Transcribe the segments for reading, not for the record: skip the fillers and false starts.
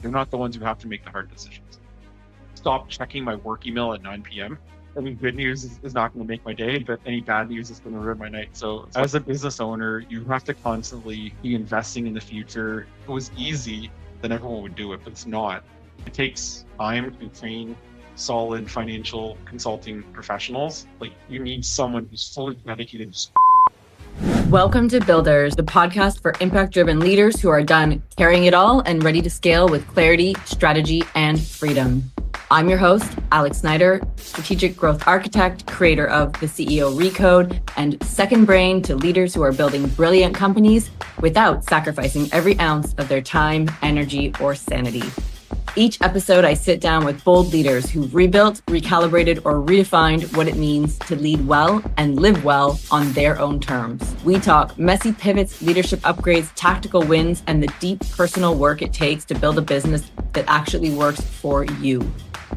They're not the ones who have to make the hard decisions. Stop checking my work email at 9 p.m. Any good news is not going to make my day, but any bad news is going to ruin my night. So as a business owner, you have to constantly be investing in the future. If it was easy, then everyone would do it, but it's not. It takes time to train solid financial consulting professionals. Like, you need someone who's fully dedicated to. Welcome to Builders, the podcast for impact-driven leaders who are done carrying it all and ready to scale with clarity, strategy, and freedom. I'm your host, Alex Snyder, strategic growth architect, creator of the CEO Recode, and second brain to leaders who are building brilliant companies without sacrificing every ounce of their time, energy, or sanity. Each episode, I sit down with bold leaders who've rebuilt, recalibrated, or redefined what it means to lead well and live well on their own terms. We talk messy pivots, leadership upgrades, tactical wins, and the deep personal work it takes to build a business that actually works for you.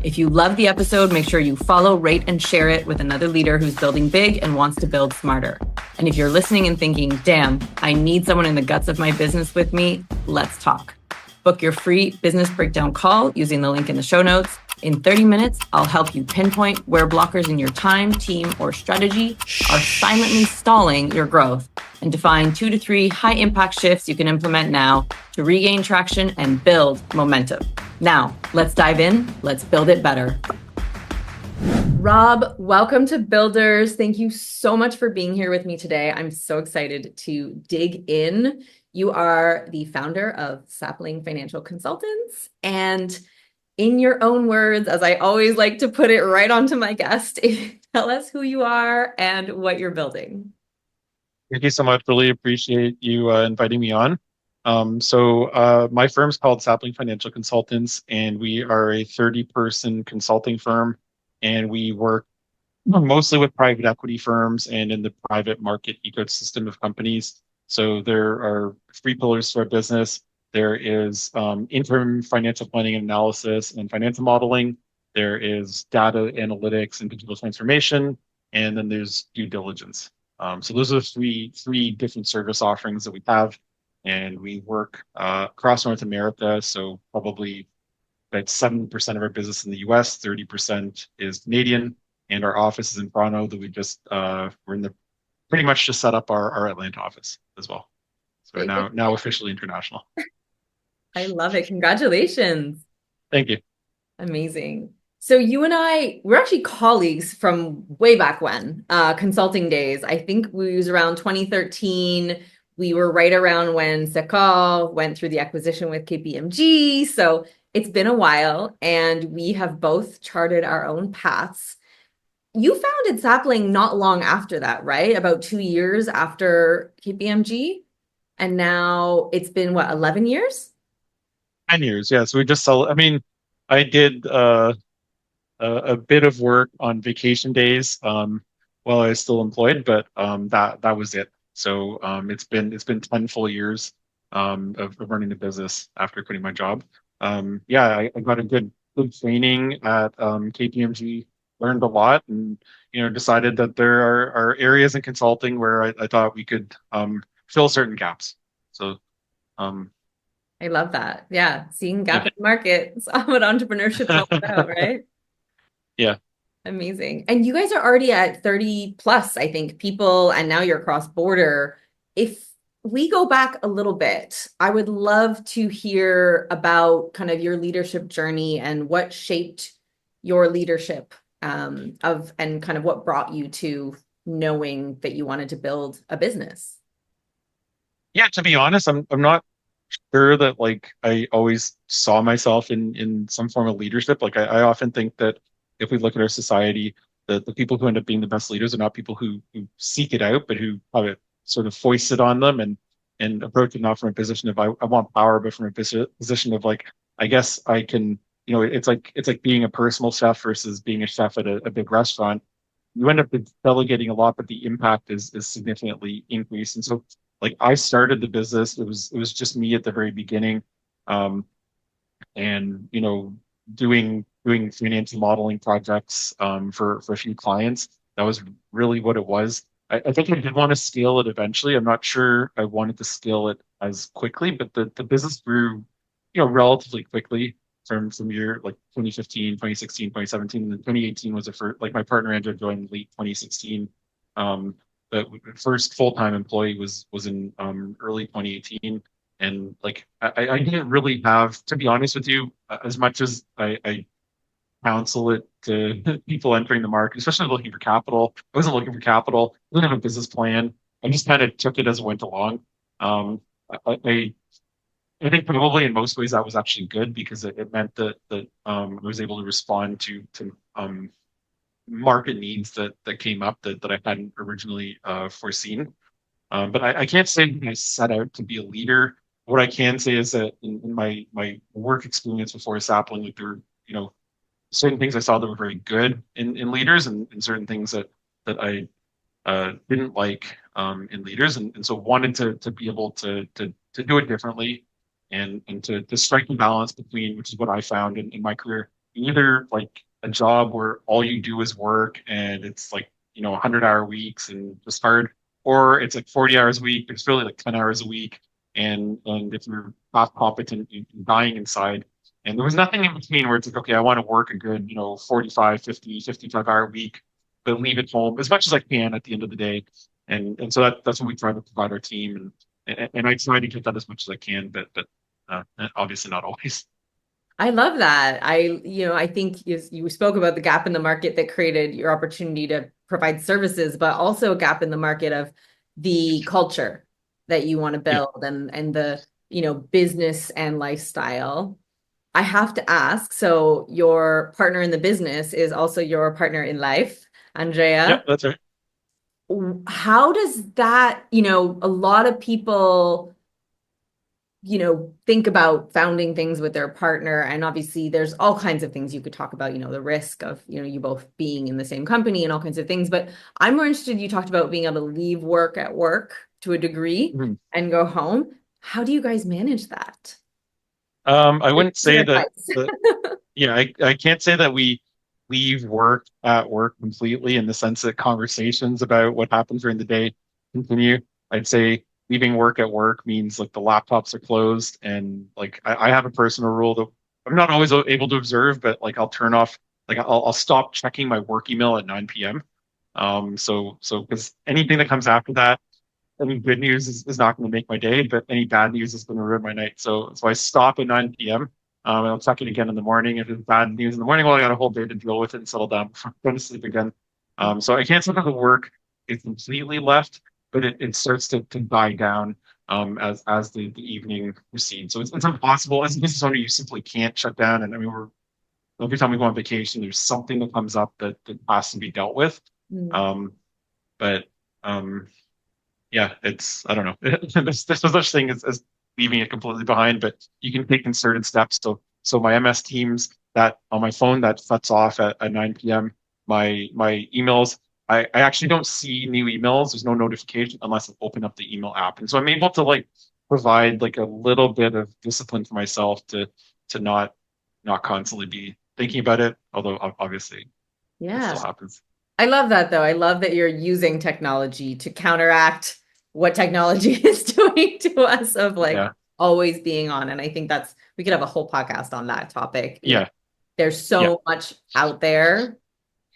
If you love the episode, make sure you follow, rate, and share it with another leader who's building big and wants to build smarter. And if you're listening and thinking, damn, I need someone in the guts of my business with me, let's talk. Book your free business breakdown call using the link in the show notes. In 30 minutes, I'll help you pinpoint where blockers in your time, team, or strategy are silently stalling your growth and define 2 to 3 high-impact shifts you can implement now to regain traction and build momentum. Now, let's dive in. Let's build it better. Rob, welcome to Builders. Thank you so much for being here with me today. I'm so excited to dig in. You are the founder of Sapling Financial Consultants, and in your own words, as I always like to put it right onto my guest, tell us who you are and what you're building. Thank you so much. Really appreciate you inviting me on. My firm's called Sapling Financial Consultants, and we are a 30-person consulting firm, and we work mostly with private equity firms and in the private market ecosystem of companies. So there are 3 pillars to our business. There is interim financial planning and analysis and financial modeling. There is data analytics and digital transformation, and then there's due diligence. So those are three different service offerings that we have, and we work across North America. So probably about 70% of our business in the US, 30% is Canadian, and our office is in Toronto. That we just we're in the pretty much just set up our Atlanta office as well. So now officially international. I love it. Congratulations. Thank you. Amazing. So you and we're actually colleagues from way back when, consulting days. I think we was around 2013. We were right around when Sekal went through the acquisition with KPMG. So it's been a while, and we have both charted our own paths. You founded Sapling not long after that, right? About 2 years after KPMG. And now it's been, 11 years? 10 years, yeah. So we just sell. I mean, I did a bit of work on vacation days while I was still employed, but that was it. So it's been 10 full years of running the business after quitting my job. I got a good training at KPMG. Learned a lot, and decided that there are areas in consulting where I thought we could fill certain gaps. So I love that. Yeah, seeing gap in the market. It's what entrepreneurship's all about, right? Yeah. Amazing. And you guys are already at 30 plus, I think, people, and now you're cross border. If we go back a little bit, I would love to hear about kind of your leadership journey and what shaped your leadership and kind of what brought you to knowing that you wanted to build a business. Yeah, to be honest, I'm not sure that like I always saw myself in some form of leadership. Like I often think that if we look at our society, the people who end up being the best leaders are not people who seek it out, but who have it sort of foisted on them and approach it not from a position of I want power, but from a position of like, I guess I can. It's like being a personal chef versus being a chef at a big restaurant. You end up delegating a lot, but the impact is significantly increased. And so, like, I started the business. It was just me at the very beginning, and doing financial modeling projects for a few clients. That was really what it was. I think I did want to scale it eventually. I'm not sure I wanted to scale it as quickly, but the business grew relatively quickly from year like 2015, 2016, 2017, and then 2018 was the first, like my partner Andrew joined late 2016. Um, the first full-time employee was in early 2018. And like I didn't really have, to be honest with you, as much as I counsel it to people entering the market, especially looking for capital. I wasn't looking for capital. I didn't have a business plan. I just kind of took it as it went along. Um, I, I think probably in most ways that was actually good because it meant that I was able to respond to market needs that came up that I hadn't originally foreseen. But I can't say that I set out to be a leader. What I can say is that in my work experience before Sapling, like there, you know, certain things I saw that were very good in leaders, and certain things that I didn't like in leaders, and so wanted to be able to do it differently, and to strike the balance between, which is what I found in my career, either like a job where all you do is work and it's like 100-hour weeks and just hard, or it's like 40 hours a week, but it's really like 10 hours a week, and if you're not competent, you're dying inside. And there was nothing in between where it's like, okay, I want to work a good, 45, 50, 55-hour week, but leave it home as much as I can at the end of the day. And so that's what we try to provide our team. And I try to get that as much as I can, but obviously not always. I love that. I think you spoke about the gap in the market that created your opportunity to provide services, but also a gap in the market of the culture that you want to Yeah. build and the, business and lifestyle. I have to ask, so your partner in the business is also your partner in life, Yep, Andrea. that's right. How does that, a lot of people think about founding things with their partner. And obviously, there's all kinds of things you could talk about, the risk of, you both being in the same company and all kinds of things. But I'm more interested, you talked about being able to leave work at work to a degree Mhm. and go home. How do you guys manage that? I wouldn't Some say that, advice. that yeah, I can't say that we leave work at work completely in the sense that conversations about what happens during the day continue. I'd say leaving work at work means like the laptops are closed, and like I have a personal rule that I'm not always able to observe, but like I'll turn off, like I'll stop checking my work email at 9 p.m. So because anything that comes after that, any good news is not going to make my day, but any bad news is going to ruin my night. So I stop at 9 p.m. And I'll check it again in the morning. If it's bad news in the morning, well, I got a whole day to deal with it and settle down before going to sleep again. So I can't say that the work is completely left, but it starts to die down as the evening proceeds. So it's impossible. As a business owner, you simply can't shut down. And I mean, we're every time we go on vacation, there's something that comes up that has to be dealt with. Mm. Um, but yeah, it's I don't know. There's no such thing as leaving it completely behind, but you can take concerted steps. So my MS Teams that on my phone that shuts off at 9 p.m. My emails, I actually don't see new emails. There's no notification unless I open up the email app. And so I'm able to like provide like a little bit of discipline for myself to not constantly be thinking about it, although obviously it Yeah. still happens. I love that though. I love that you're using technology to counteract what technology is doing to us of like Yeah. always being on. And I think we could have a whole podcast on that topic. Yeah. There's Yeah. so much out there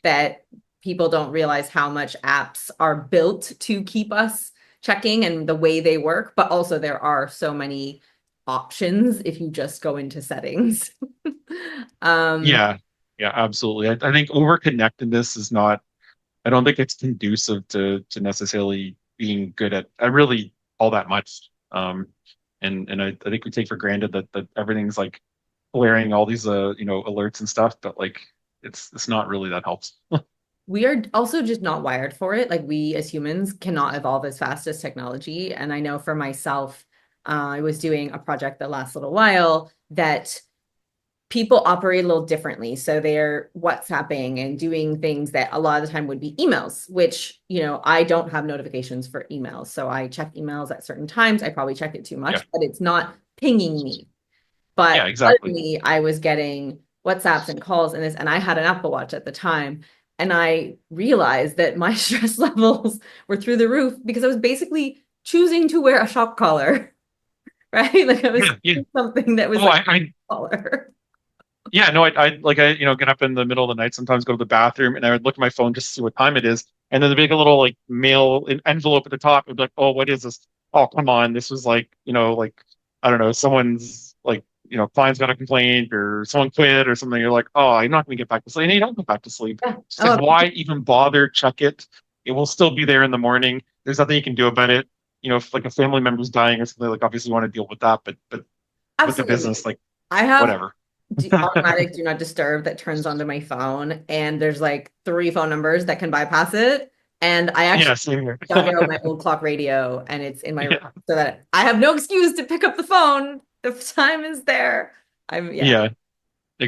that people don't realize how much apps are built to keep us checking and the way they work, but also there are so many options if you just go into settings. um, Yeah, yeah, absolutely. I think over-connectedness is not, I don't think it's conducive to necessarily being good at really all that much. And I think we take for granted that everything's like blaring all these alerts and stuff, but like it's not really that helps. we are also just not wired for it. Like we as humans cannot evolve as fast as technology. And I know for myself, I was doing a project the last little while that people operate a little differently. So they're WhatsApping and doing things that a lot of the time would be emails, which, I don't have notifications for emails. So I check emails at certain times. I probably check it too Yeah, much, but it's not pinging me. yeah, But exactly. suddenly I was getting WhatsApps and calls and this, and I had an Apple Watch at the time. And I realized that my stress levels were through the roof because I was basically choosing to wear a shock collar right? Like I was Yeah, yeah. something that was Oh, like I smaller. yeah, no, get up in the middle of the night, sometimes go to the bathroom, and I would look at my phone just to see what time it is. And then the big little like mail envelope at the top would be like, oh, what is this? Oh, come on. This was like, like, I don't know, someone's like, client's got a complaint or someone quit or something. You're like, oh, I'm not going to get back to sleep. And you don't go back to sleep. Yeah. It's like, Oh, why even bother? Check it. It will still be there in the morning. There's nothing you can do about it. If like a family member's dying or something, like obviously you want to deal with that, but with the business, absolutely. like I have whatever. automatic do not disturb that turns onto my phone, and there's like three phone numbers that can bypass it. And I actually Yeah, same here. got rid of my old clock radio, and it's in my room Yeah. so that I have no excuse to pick up the phone. The time is there. Yeah. Yeah,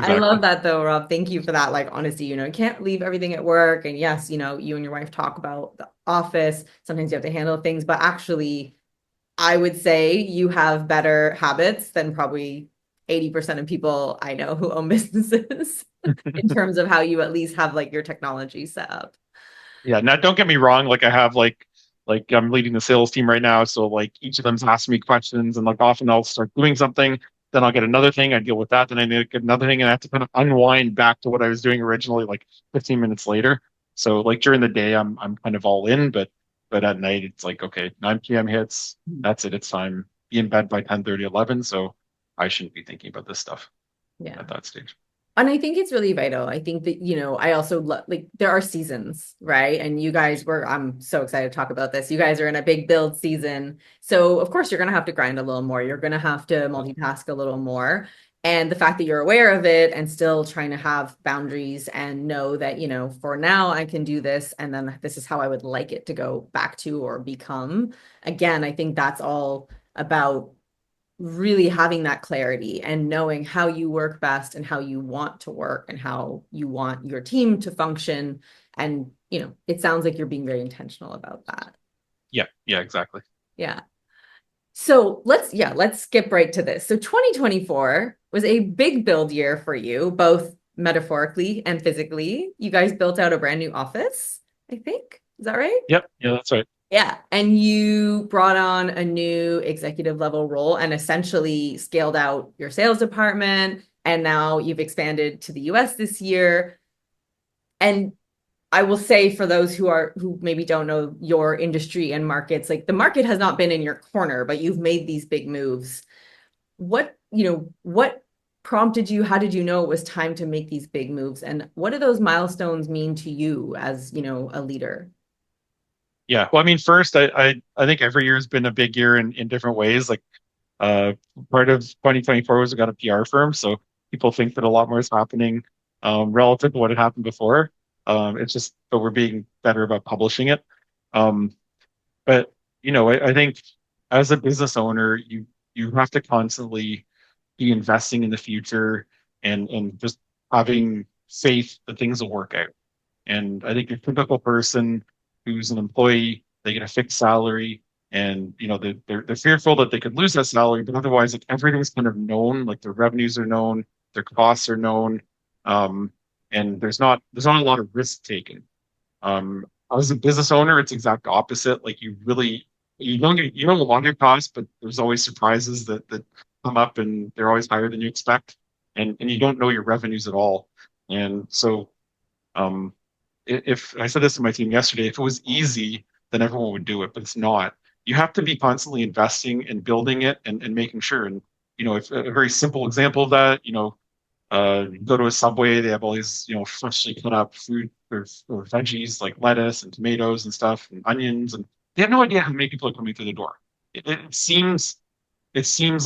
I love exactly. that though, Rob. Thank you for that. Like, honesty, you can't leave everything at work. And yes, you and your wife talk about the office. Sometimes you have to handle things, but actually, I would say you have better habits than probably 80% of people I know who own businesses in terms of how you at least have like your technology set up. Yeah, now don't get me wrong, like I have like I'm leading the sales team right now, so like each of them's asking me questions and like often I'll start doing something, then I'll get another thing, I deal with that, then I need to get another thing and I have to kind of unwind back to what I was doing originally like 15 minutes later. So like during the day I'm kind of all in, but at night it's like okay, 9 p.m. hits, that's it, it's time. Be in bed by 10:30, 11, so I shouldn't be thinking about this stuff Yeah. at that stage. And I think it's really vital. I think that, I also like there are seasons, right? And I'm so excited to talk about this. You guys are in a big build season. So, of course, you're going to have to grind a little more. You're going to have to multitask a little more. And the fact that you're aware of it and still trying to have boundaries and know that, for now I can do this. And then this is how I would like it to go back to or become. Again, I think that's all about really having that clarity and knowing how you work best and how you want to work and how you want your team to function. And, it sounds like you're being very intentional about that. Yeah, yeah, exactly. Yeah. So let's skip right to this. So 2024 was a big build year for you, both metaphorically and physically. You guys built out a brand new office, I think. Is that right? Yep, yeah, that's right. Yeah. And you brought on a new executive level role and essentially scaled out your sales department. And now you've expanded to the US this year. And I will say for those who maybe don't know your industry and markets, like the market has not been in your corner, but you've made these big moves. What prompted you? How did you know it was time to make these big moves? And what do those milestones mean to you as, a leader? Yeah. Well, I mean, first, I think every year has been a big year in different ways. Like, uh, part of 2024 was we got a PR firm, so people think that a lot more is happening, relative to what had happened before. It's just, but we're being better about publishing it. Um, but I think as a business owner, you have to constantly be investing in the future and just having faith that things will work out. And I think your typical person who's an employee, they get a fixed salary, and they're fearful that they could lose that salary, but otherwise, like everything's kind of known, like their revenues are known, their costs are known, um, and there's not a lot of risk taken. As a business owner, it's exact opposite. Like you don't know your costs, but there's always surprises that come up, and they're always higher than you expect, and you don't know your revenues at all, and so. Um, if I said this to my team yesterday, if it was easy, then everyone would do it, but it's not. You have to be constantly investing and building it and making sure. And, if a very simple example of that, you go to a Subway, they have all these, freshly cut up fruit or veggies like lettuce and tomatoes and stuff and onions, and they have no idea how many people are coming through the door. It seems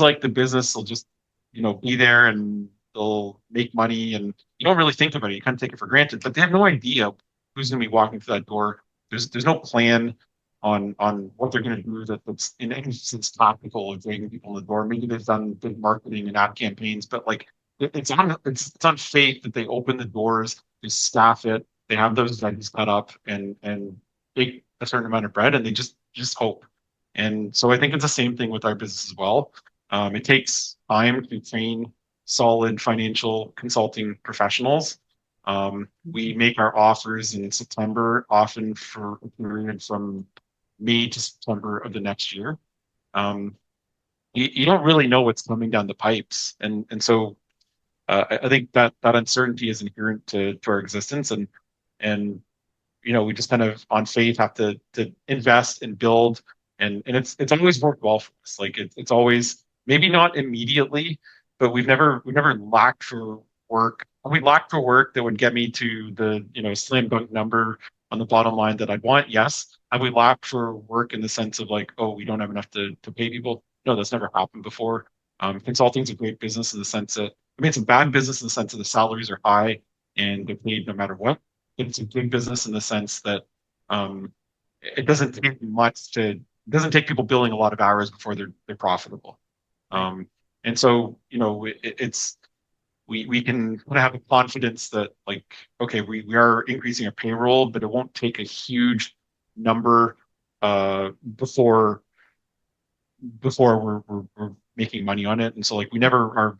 like the business will just, be there and they'll make money and you don't really think about it. You kind of take it for granted, but they have no idea who's going to be walking through that door. There's no plan on what they're going to do that's in any sense tactical of bringing people in the door. Maybe they've done big marketing and ad campaigns, but like it's on faith that they open the doors, they staff it, they have those veggies cut up and bake a certain amount of bread, and they just hope. And so I think it's the same thing with our business as well. It takes time to train solid financial consulting professionals. We make our offers in September, often for a period from May to September of the next year. Um, you don't really know what's coming down the pipes, and so I think that that uncertainty is inherent to our existence, and we just kind of on faith have to invest and build, and it's always worked well for us. Like it's always maybe not immediately, but we've never lacked for work. We lacked for work that would get me to the slam dunk number on the bottom line that I'd want. Yes, and we lacked for work in the sense of like, oh, we don't have enough to pay people. No, that's never happened before. Consulting is a great business in the sense that it's a bad business in the sense that the salaries are high and they're paid no matter what. It's a good business in the sense that um, it doesn't take much to it doesn't take people billing a lot of hours before they're profitable. Right. And so it's we can kind of have the confidence that like okay we are increasing our payroll, but it won't take a huge number before we're making money on it. And so like we never are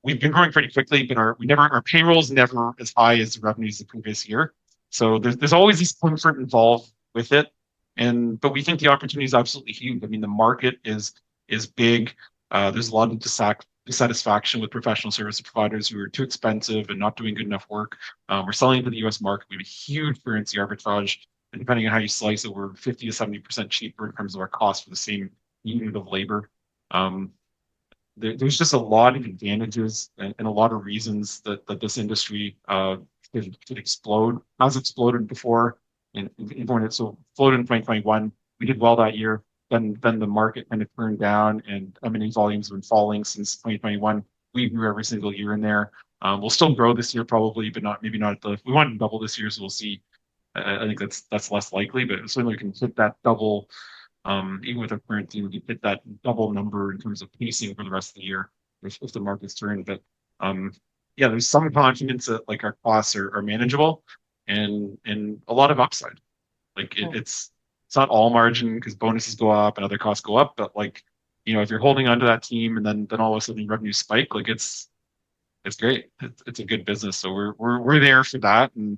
we've been growing pretty quickly, but our payroll's never as high as the revenues the previous year. So there's always this comfort involved with it. And but we think the opportunity is absolutely huge. I mean, the market is big. There's a lot of dissatisfaction with professional service providers who are too expensive and not doing good enough work. We're selling to the US market. We have a huge currency arbitrage. And depending on how you slice it, we're 50 to 70% cheaper in terms of our cost for the same unit of labor. Um, there's just a lot of advantages and a lot of reasons that this industry could explode. Has exploded before, and even when it so exploded in 2021, we did well that year. Then the market kind of turned down, and M&A volumes have been falling since 2021. We grew every single year in there. We'll still grow this year probably, but not maybe not at the. We want to double this year, so we'll see. I think that's less likely, but certainly we can hit that double even with our current team, we hit that double number in terms of pacing for the rest of the year if the market's turn. But um, yeah, there's some confidence that like our costs are manageable and a lot of upside. Like it's not all margin because bonuses go up and other costs go up, but like if you're holding onto that team and then all of a sudden revenue spike, like it's great. It's a good business. So we're there for that, and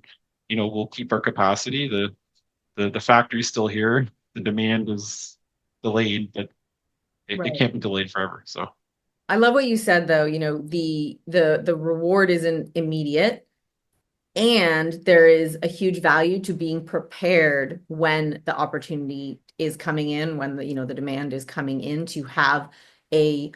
we'll keep our capacity. The factory's still here. The demand is delayed, but it Right. can't be delayed forever. So I love what you said though, the reward isn't immediate. And there is a huge value to being prepared when the opportunity is coming in, when the demand is coming in to have a,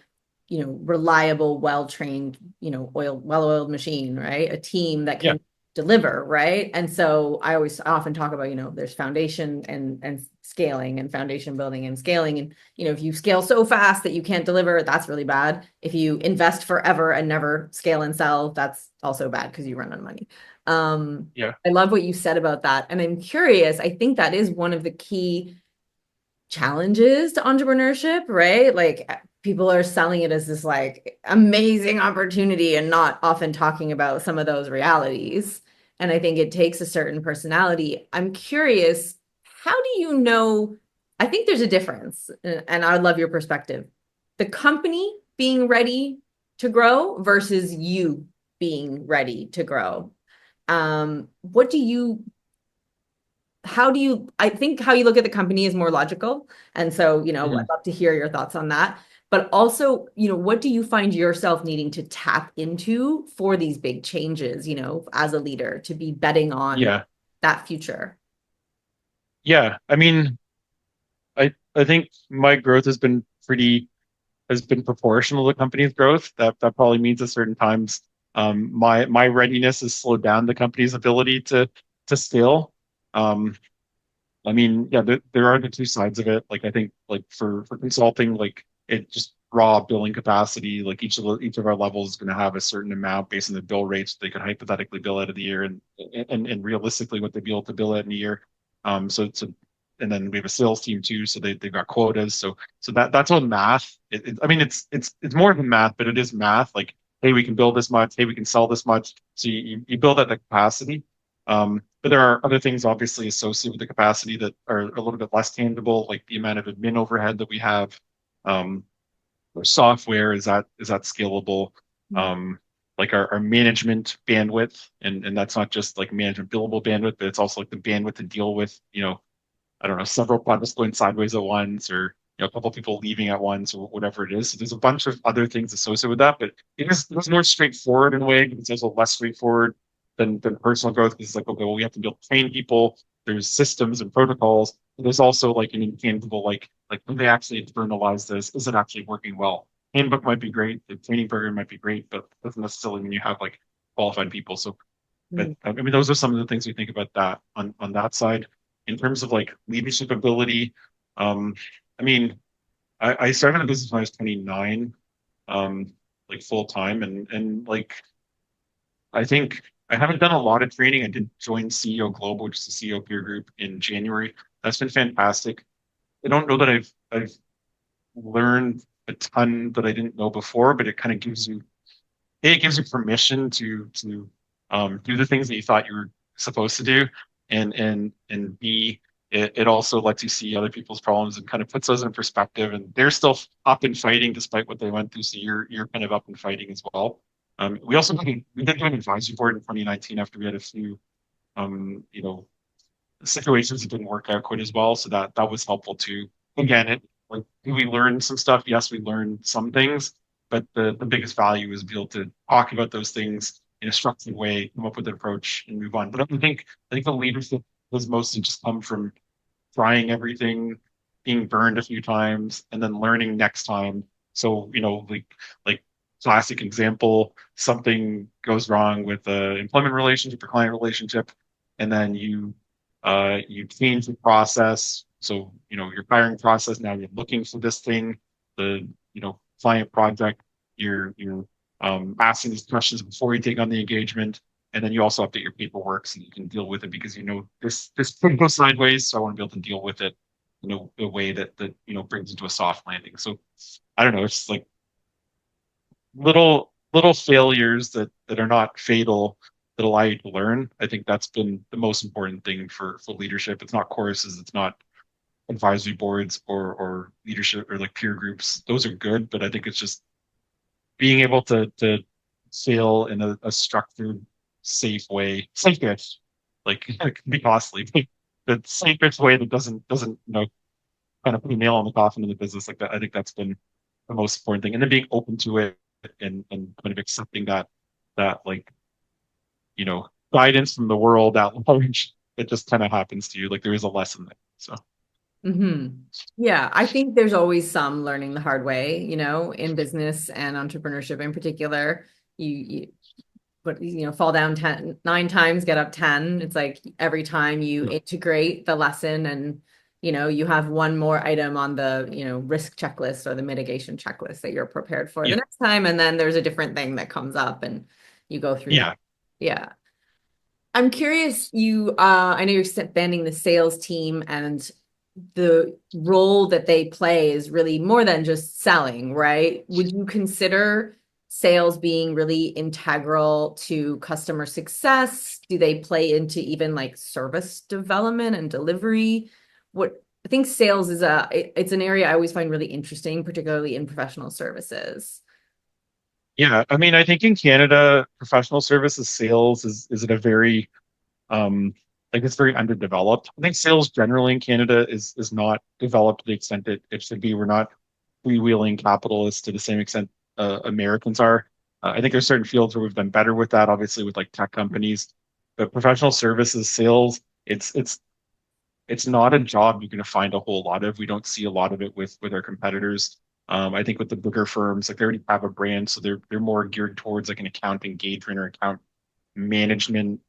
reliable, well-trained, well-oiled machine, right? A team that yeah, can deliver, right? And so I often talk about, there's foundation and scaling and foundation building and scaling. And, if you scale so fast that you can't deliver, that's really bad. If you invest forever and never scale and sell, that's also bad because you run out of money. yeah, I love what you said about that. And I'm curious, I think that is one of the key challenges to entrepreneurship, right? Like people are selling it as this like amazing opportunity and not often talking about some of those realities. And I think it takes a certain personality. I'm curious, how do you know? I think there's a difference, and I would love your perspective. The company being ready to grow versus you being ready to grow. What do you how do you I think how you look at the company is more logical. And so, I'd mhm. love to hear your thoughts on that. But also, what do you find yourself needing to tap into for these big changes, as a leader to be betting on Yeah, that future? yeah. I mean, I think my growth has been proportional to the company's growth. That probably means at certain times my readiness has slowed down the company's ability to scale. Um, I mean, yeah, there are the two sides of it. Like I think like for consulting, like it just raw billing capacity, like each of our levels is going to have a certain amount based on the bill rates they could hypothetically bill out of the year and realistically what they'd be able to bill out in a year. So and then we have a sales team too, so they've got quotas. So that's all math. I mean, it's more than math, but it is math. Like, hey, we can build this much. Hey, we can sell this much. So you build out the capacity. But there are other things obviously associated with the capacity that are a little bit less tangible, like the amount of admin overhead that we have. Um, our software is that scalable? Um, like our management bandwidth, and that's not just like management billable bandwidth, but it's also like the bandwidth to deal with, I don't know, several projects going sideways at once, or a couple people leaving at once or whatever it is. So there's a bunch of other things associated with that, but it's more straightforward in a way. It's also less straightforward than personal growth because it's like, okay, well, we have to be able to train people. There's systems and protocols. There's also like an intangible, like when they actually internalize this, is it actually working well? Handbook might be great, the training program might be great, but doesn't necessarily mean you have like qualified people. So, but Mm. I mean, those are some of the things we think about that on that side. In terms of like leadership ability, um, I mean, I started a business when I was 29, like full time, and like I think I haven't done a lot of training. I did join CEO Global, which is the CEO peer group, in January. That's been fantastic. I don't know that I've learned a ton that I didn't know before, but it kind of gives you A, it gives you permission to do the things that you thought you were supposed to do, and B, it also lets you see other people's problems and kind of puts those in perspective. And they're still up and fighting despite what they went through, so you're kind of up and fighting as well. We did do an advisory board in 2019 after we had a few you know situations that didn't work out quite as well, so that was helpful too. Again, it like we learned some stuff. Yes, we learned some things, but the biggest value is be able to talk about those things in a structured way, come up with an approach, and move on. But I think the leadership has mostly just come from trying everything, being burned a few times, and then learning next time. So like classic example, something goes wrong with the employment relationship or client relationship, and then you change the process. So your hiring process, now you're looking for this thing, the client project, you're asking these questions before you take on the engagement, and then you also update your paperwork so you can deal with it because this could go sideways. So I want to be able to deal with it a way that brings it to a soft landing. So I don't know. It's like little failures that are not fatal that allow you to learn. I think that's been the most important thing for leadership. It's not courses, it's not advisory boards or leadership or like peer groups. Those are good, but I think it's just being able to fail in a structured, safe way, safe-ish, like it can be costly, but the safest way that doesn't kind of put a nail on the coffin in the business like that. I think that's been the most important thing, and then being open to it and kind of accepting that like guidance from the world at large. It just kind of happens to you. Like there is a lesson there. So Yeah, I think there's always some learning the hard way, in business and entrepreneurship in particular. You but fall down 9 times, get up 10. It's like every time you integrate the lesson and you have one more item on the risk checklist or the mitigation checklist that you're prepared for the yeah, next time, and then there's a different thing that comes up and you go through that. yeah, Yeah. I'm curious, I know you're expanding the sales team, and the role that they play is really more than just selling, right? Would you consider sales being really integral to customer success? Do they play into even like service development and delivery? What I think sales is it's an area I always find really interesting, particularly in professional services. yeah. I mean, I think in Canada, professional services sales is at a very like it's very underdeveloped. I think sales generally in Canada is not developed to the extent that it should be. We're not freewheeling capitalists to the same extent Americans are. I think there's certain fields where we've done better with that, obviously with like tech companies, but professional services sales, it's not a job you're going to find a whole lot of. We don't see a lot of it with our competitors. I think with the bigger firms, like they already have a brand, so they're more geared towards like an account engagement or account management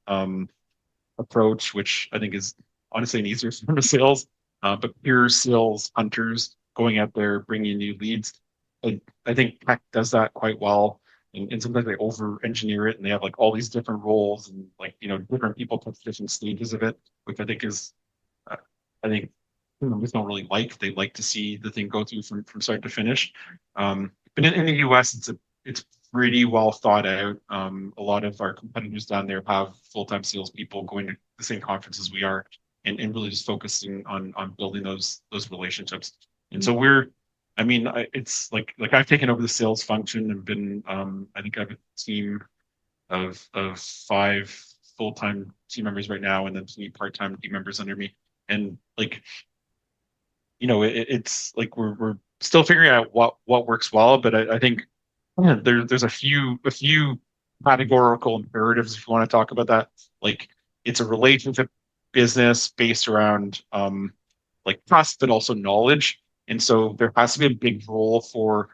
approach, which I think is honestly an easier form of sales. But pure sales hunters going out there bringing new leads, I think tech does that quite well. And sometimes they over engineer it and they have like all these different roles and like different people put different stages of it, which I think is uh, I think humans don't really like. They like to see the thing go through from start to finish. But in the US, it's pretty well thought out. A lot of our competitors down there have full-time salespeople going to the same conferences we are, and really just focusing on building those relationships. And so I mean, it's like I've taken over the sales function and been, I think I have a team of 5 full-time team members right now, and then 3 part-time team members under me. And like it's like we're still figuring out what works well, but I think there's a few categorical imperatives if you want to talk about that. Like it's a relationship business based around like trust, but also knowledge. And so there has to be a big role for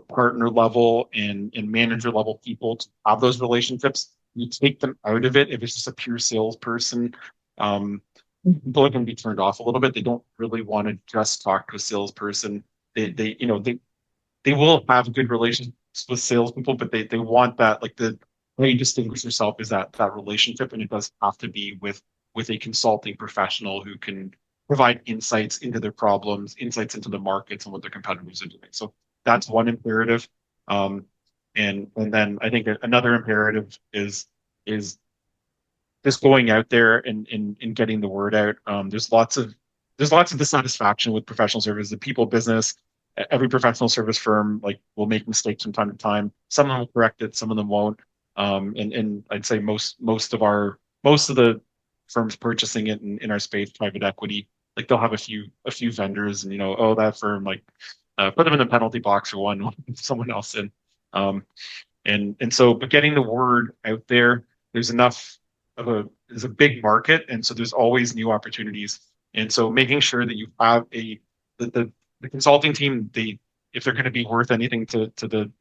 partner level and manager level people to have those relationships. You take them out of it if it's just a pure salesperson. Um, People are going to be turned off a little bit. They don't really want to just talk to a salesperson. They will have good relationships with salespeople, but they want that, like, the way you distinguish yourself is that relationship, and it does have to be with a consulting professional who can provide insights into their problems, insights into the markets and what their competitors are doing. So that's one imperative. And then I think another imperative is just going out there and getting the word out. There's lots of dissatisfaction with professional services. The people business, every professional service firm like will make mistakes from time to time. Some of them will correct it, some of them won't. And I'd say most of the firms purchasing it in our space, private equity, like they'll have a few vendors, and oh, that firm, like, put them in the penalty box or one someone else in. Um, and so, but getting the word out there, there's enough there's a big market, and so there's always new opportunities. And so making sure that you have the consulting team, if they're going to be worth anything to the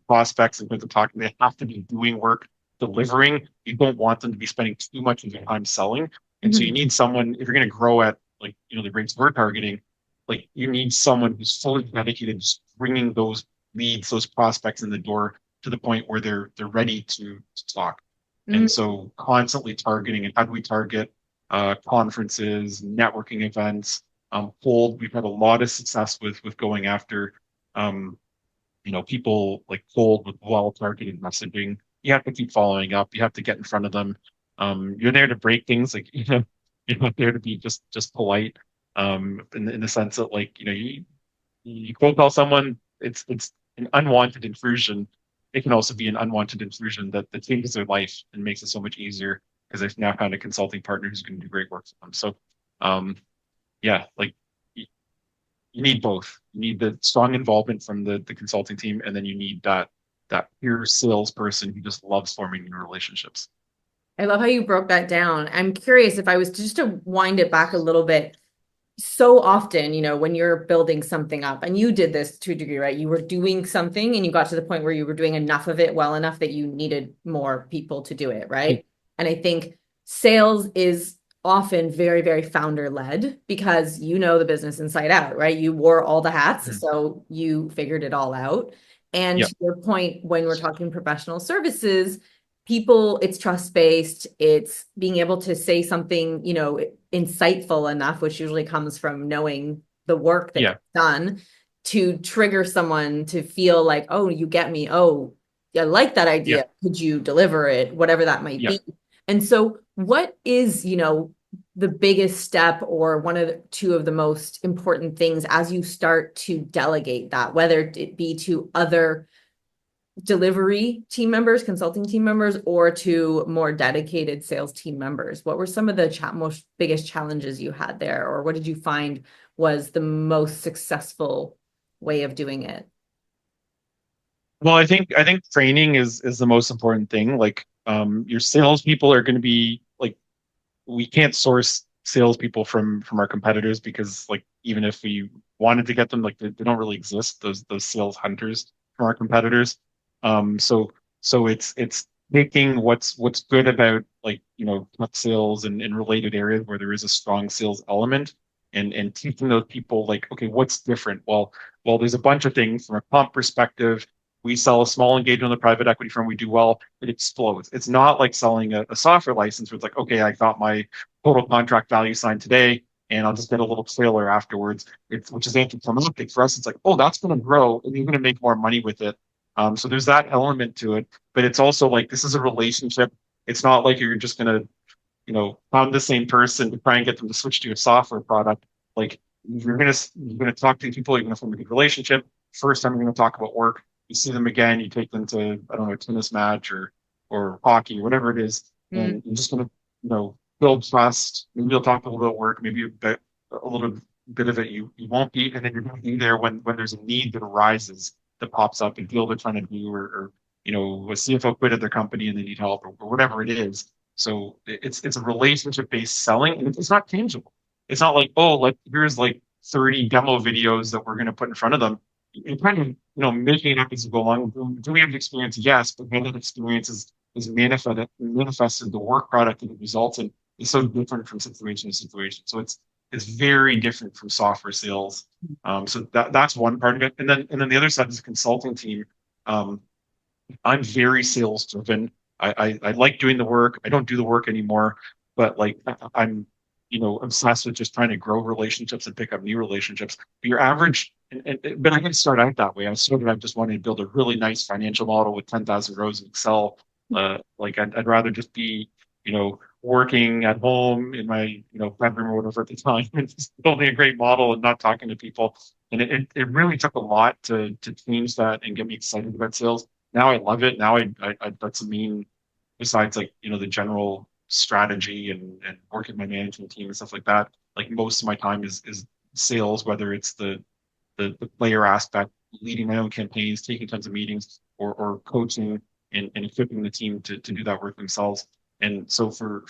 prospects and terms of talking, they have to be doing work, delivering. You don't want them to be spending too much of their time selling. And so you Mhm. need someone, if you're going to grow at, like, the rates we're targeting, like, you need someone who's fully dedicated, just bringing those leads, those prospects in the door to the point where they're ready to talk. And Mm. so constantly targeting, and how do we target conferences, networking events, cold. We've had a lot of success with going after um, people like cold with well-targeted messaging. You have to keep following up. You have to get in front of them. You're there to break things, like, you're not there to be just polite. In the sense that, like, you cold call someone, it's an unwanted intrusion. It can also be an unwanted intrusion that changes their life and makes it so much easier because they've now found a consulting partner who's going to do great work for them. So, um, yeah, like, you need both. You need the strong involvement from the consulting team, and then you need that pure salesperson who just loves forming new relationships. I love how you broke that down. I'm curious if I was just to wind it back a little bit. So often, when you're building something up, and you did this to a degree, right? You were doing something and you got to the point where you were doing enough of it well enough that you needed more people to do it, right? And I think sales is often very, very founder led because you know the business inside out, right? You wore all the hats, Mhm. so you figured it all out. And Yeah, to your point, when we're talking professional services, people, it's trust based, it's being able to say something, insightful enough, which usually comes from knowing the work that yeah, gets done to trigger someone to feel like, oh, you get me. Oh, I like that yeah, idea. Could you deliver it? Whatever that might yeah. be. And so, what is, the biggest step or one of two of the most important things as you start to delegate that, whether it be to other delivery team members, consulting team members, or to more dedicated sales team members? What were some of the most biggest challenges you had there, or what did you find was the most successful way of doing it? Well, I think training is the most important thing. Like, your salespeople are going to be like, we can't source salespeople from our competitors because, like, even if we wanted to get them, like, they don't really exist. Those sales hunters from our competitors. So it's taking what's good about, like, tech sales and related areas where there is a strong sales element, and teaching those people, like, okay, what's different? Well, there's a bunch of things from a comp perspective. We sell a small engagement in the private equity firm. We do well. It explodes. It's not like selling a software license where it's like, okay, I got my total contract value signed today, and I'll just get a little trailer afterwards. Which is anticlimactic for us. It's like, oh, that's going to grow, and you're going to make more money with it. So there's that element to it, but it's also like, this is a relationship. It's not like you're just going to, find the same person to try and get them to switch to your software product. Like, you're gonna talk to people. You're gonna form a good relationship. First time you're gonna talk about work. You see them again. You take them to, I don't know, a tennis match or hockey, whatever it is, Mm. and you're just gonna build trust. Maybe you'll talk a little bit about work. Maybe a little bit bit of it you won't be, and then you're going to be there when there's a need that arises that pops up and deal they're trying to do, or a CFO quit at their company and they need help, or whatever it is. So it's a relationship based selling, and it's not tangible. It's not like, oh, like here's like 30 demo videos that we're going to put in front of them. You're kind of making it up as you go along. Do we have experience? Yes, but how that experience is manifested the work product and the results, and is so different from situation to situation. So it's very different from software sales. So that's one part of it, and then the other side is a consulting team. Um, I'm very sales driven. I like doing the work. I don't do the work anymore, but like I'm obsessed with just trying to grow relationships and pick up new relationships. Your average, but I didn't start out that way. I started out just wanting to build a really nice financial model with 10,000 rows of Excel. Like I'd rather just be working at home in my bedroom or whatever at the time and just building a great model and not talking to people. And it really took a lot to change that and get me excited about sales. Now I love it. Now I that's the main, besides like the general strategy and working with my management team and stuff like that. Like most of my time is sales, whether it's the player aspect, leading my own campaigns, taking tons of meetings, or coaching and equipping the team to do that work themselves. And so for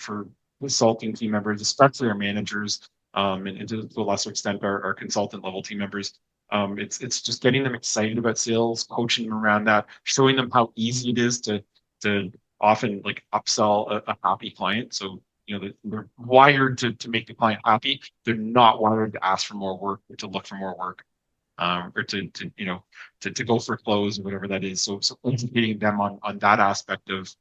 consulting team members, especially our managers, and to a lesser extent our consultant level team members, it's just getting them excited about sales, coaching them around that, showing them how easy it is to often like upsell a happy client. So they're wired to make the client happy. They're not wired to ask for more work or to look for more work, or to go for close or whatever that is. So educating them on that aspect of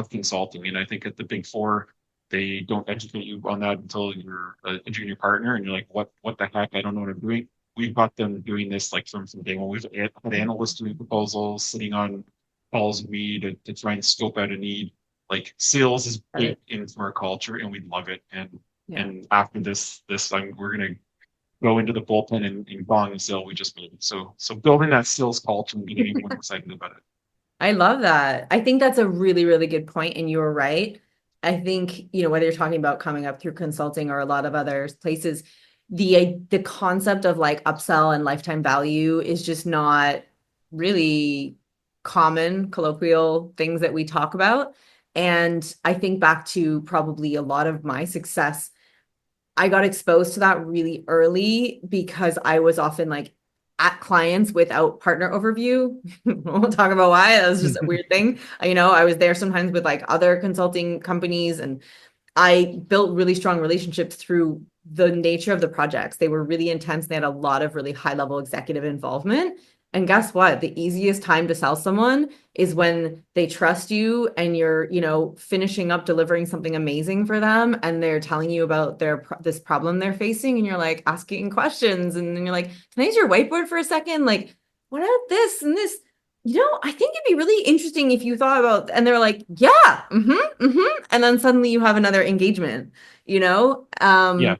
consulting. And I think at the Big Four, they don't educate you on that until you're a junior partner, and you're like, what the heck? I don't know what I'm doing. We've got them doing this like from day one. We've had analysts doing proposals, sitting on calls with me to try and scope out a need. Like sales is big into our culture, and we love it. And after this we're gonna go into the bullpen and bong the sale we just made. So building that sales culture and getting everyone excited about it. I love that. I think that's a really, really good point, and you're right. I think, whether you're talking about coming up through consulting or a lot of other places, the concept of like upsell and lifetime value is just not really common colloquial things that we talk about. And I think back to probably a lot of my success, I got exposed to that really early because I was often like at clients without partner overview. We'll talk about why. That was just a weird thing. I was there sometimes with like other consulting companies, and I built really strong relationships through the nature of the projects. They were really intense. They had a lot of really high level executive involvement. And guess what? The easiest time to sell someone is when they trust you and you're, finishing up delivering something amazing for them, and they're telling you about this problem they're facing, and you're like asking questions, and then you're like, "Can I use your whiteboard for a second? Like, what about this and this? I think it'd be really interesting if you thought about," and they're like, "Yeah, and then suddenly you have another engagement, you know? Yeah.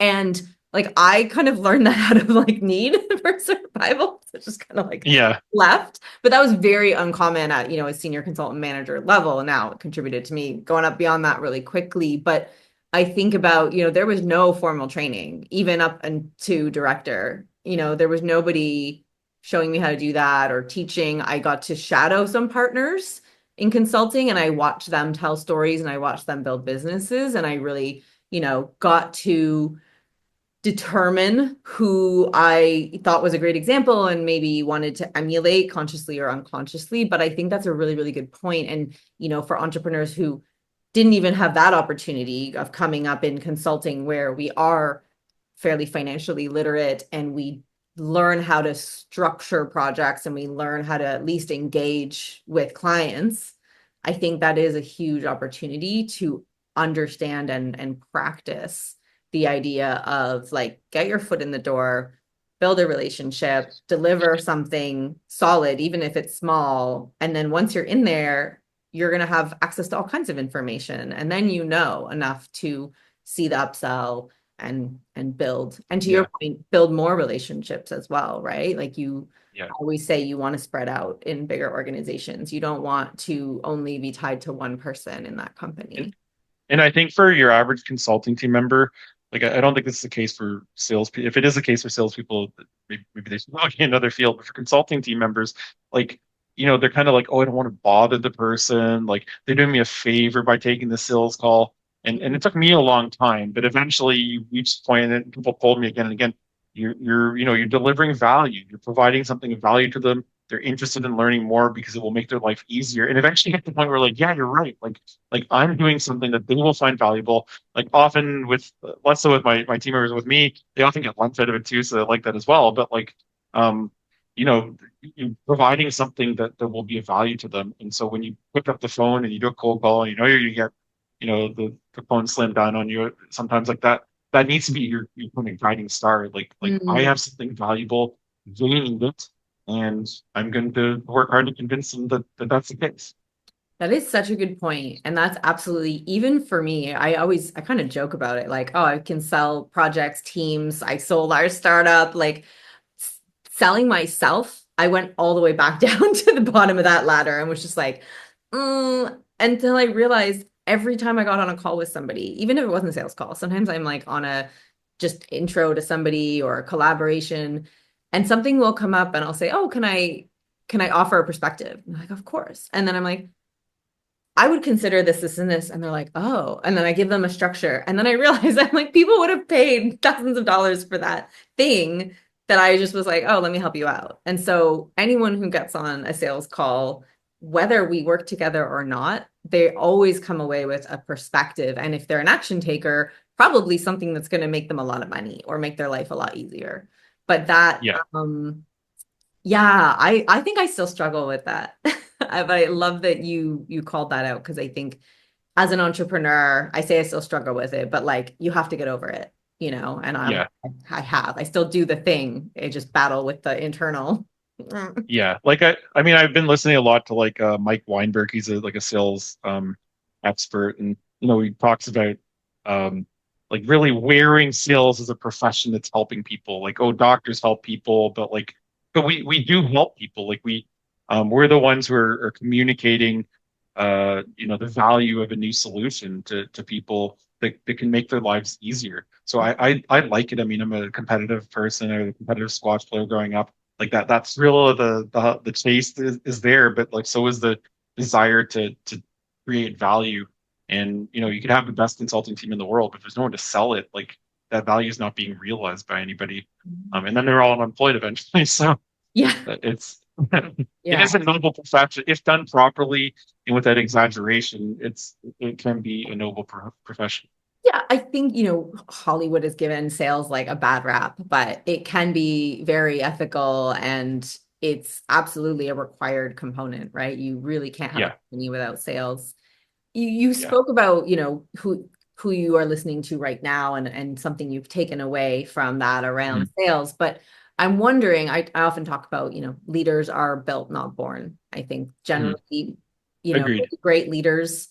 And like I kind of learned that out of like need for survival. So just kind of like Yeah. left. But that was very uncommon at, a senior consultant manager level. Now it contributed to me going up beyond that really quickly. But I think about, there was no formal training, even up into director. There was nobody showing me how to do that or teaching. I got to shadow some partners in consulting, and I watched them tell stories and I watched them build businesses. And I really, got to determine who I thought was a great example and maybe wanted to emulate consciously or unconsciously. But I think that's a really, really good point. And, for entrepreneurs who didn't even have that opportunity of coming up in consulting, where we are fairly financially literate and we learn how to structure projects and we learn how to at least engage with clients, I think that is a huge opportunity to understand and practice the idea of like, get your foot in the door, build a relationship, deliver something solid, even if it's small. And then once you're in there, you're going to have access to all kinds of information. And then enough to see the upsell and build. And to your Yeah. point, build more relationships as well, right? Like you Yeah. always say you want to spread out in bigger organizations. You don't want to only be tied to one person in that And, company. and I think for your average consulting team member, like I don't think this is the case for sales. If it is the case for salespeople, maybe they should log in another field. But for consulting team members, like they're kind of like, oh, I don't want to bother the person. Like they're doing me a favor by taking the sales call. And it took me a long time, but eventually you reached a point, and people told me again and again, you're delivering value. You're providing something of value to them. They're interested in learning more because it will make their life easier. And eventually get to the point where like, yeah, you're right. Like I'm doing something that they will find valuable. Like often with less so with my team members, with me, they often get lunch out of it too, so they like that as well. But like um, you know, you're providing something that will be of value to them. And so when you pick up the phone and you do a cold call, and you're gonna get, the phone slammed down on you, sometimes like that needs to be your kind of guiding star. Like I Mm. have something valuable, they need it, and I'm going to work hard to convince them that that's the case. That is such a good point. And that's absolutely, even for me, I kind of joke about it like, oh, I can sell projects, teams. I sold our startup. Like selling myself, I went all the way back down to the bottom of that ladder and was just like, until I realized every time I got on a call with somebody, even if it wasn't a sales call, sometimes I'm like on a just intro to somebody or a collaboration, and something will come up and I'll say, oh, can I offer a perspective? And they're like, of course. And then I'm like, I would consider this, this, and this. And they're like, oh. And then I give them a structure. And then I realize I'm like, people would have paid thousands of dollars for that thing that I just was like, oh, let me help you out. And so anyone who gets on a sales call, whether we work together or not, they always come away with a perspective. And if they're an action taker, probably something that's going to make them a lot of money or make their life a lot easier. But that, Yeah, yeah, I think I still struggle with that. But I love that you called that out because I think as an entrepreneur, I say I still struggle with it, but like you have to get over it, and yeah, I still do the thing. I just battle with the internal. yeah. Like I mean, I've been listening a lot to like Mike Weinberg. He's like a sales expert, and he talks about um like really wearing sales as a profession that's helping people. Like, oh, doctors help people, but we do help people. Like we're the ones who are communicating the value of a new solution to people that can make their lives easier. So I like it. I mean, I'm a competitive person. I was a competitive squash player growing up. Like that's real. The chase is there, but like so is the desire to create value. And you could have the best consulting team in the world, but if there's no one to sell it, like that value is not being realized by anybody. And then they're all unemployed eventually. So Yeah, it's it yeah. is a noble profession if done properly and without exaggeration. It can be a noble profession. Yeah, I think, Hollywood has given sales like a bad rap, but it can be very ethical and it's absolutely a required component, right? You really can't have a Yeah, company without sales. You yeah, spoke about, who you are listening to right now and something you've taken away from that around mhm, sales. But I'm wondering, I often talk about, leaders are built, not born. I think mhm. generally, Agreed. really great leaders,